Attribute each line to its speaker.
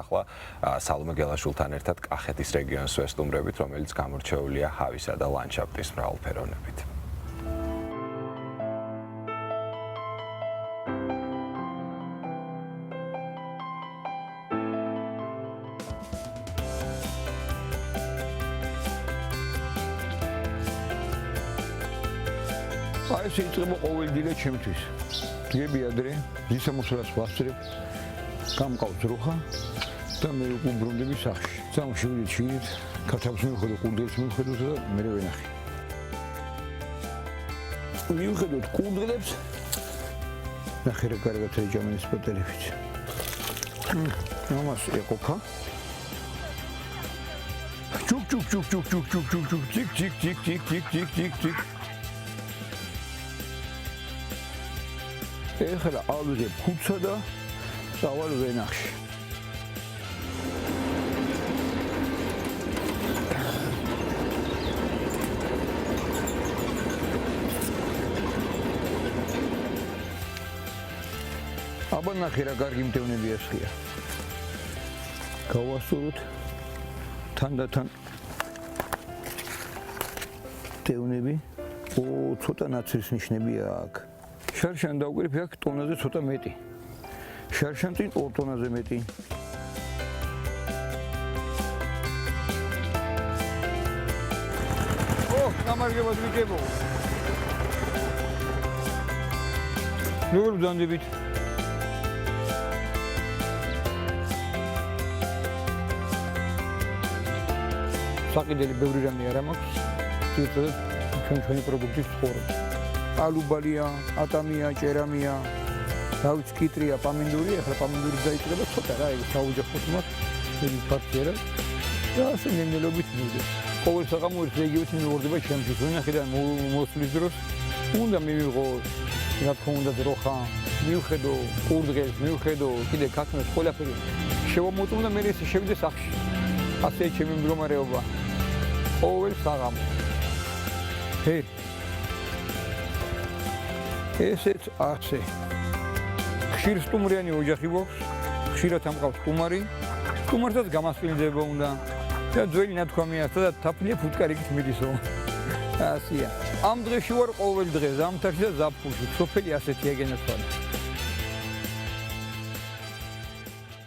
Speaker 1: ახლა სალომე გელაშვილთან ერთად კახეთის რეგიონს ვესტუმრებით, რომელიც გამორჩეულია ჰავისა და ლანდშაფტის მრავალფეროვნებით.
Speaker 2: ეს იწყება ყოველდღიურად ჩემთვის. დღეები ადრე, გისამოსვლას ვასწრებ, გამყავს რუხა და მე უბრუნდები სახლში. წამოშივდით შიგნით, ქართავს მივხედო, ყურდღელს მივხედო და მე ვენახე. მივხედოთ ყურდღელს, ნახე რა კარგად ეჯამენის პოტელებით. ამას ეყოფა. ჩუკ ჩუკ ჩუკ ჩუკ ჩუკ ჩუკ ჩუკ ჩუკ ციკ ციკ ციკ ციკ ციკ ციკ ციკ ციკ ეხლა ავიღებ ხუთსა და წავალ ვენახში. აბა ნახე რა კარგი მდევნები ასხია. გავასწოროთ თანდათან მდევნები. ცოტა ნაცრის ნიშნებია აქ. შარშან დავგვირფე აქ ტონაზე ცოტა მეტი. შარშან წინ 2 ტონაზე მეტი. გამარჯობა ძმებო. როგორ ვძანდებით? საყიდელი ბევრი რამე არ მაქვს. თვითონ ჩვენი პროდუქტის ცხოვრება. ალუბალია, ატამია, ჭერამია, დავით კიტრია, პამინდური, ახლა პამინდური დაიჭრება ცოტა რა, ეს საოჯახოს მაქვს, ეს ფაქტია და ასე ნემნელობით მივიდეს. ყოველ საღამოერთ რეგიონში მივორდება ჩემთვის, ვენახიდან მოსვლის დროს უნდა მივიღო, რა თქმა უნდა დროხა, მივხედო ყურდღელს, მივხედო კიდე ქათმეს ყველაფერი. შევამოწმო და მე ეს შევიდე სახლში. ასე ჩემი მდგომარეობა. ყოველ საღამო. ესეც ასე. ხშირ სტუმრიანი ოჯახი გვაქვს, ხშირად ამყავს სტუმარი, სტუმარსაც გამასპინძლება უნდა და ძველი ნათქვამია და თაფლია ფუტკარით მიდისო. ასია. ამ დღეში ვარ ყოველ დღე ზამთარში და ზაფხულში. სოფელი ასეთია გენაცვალე.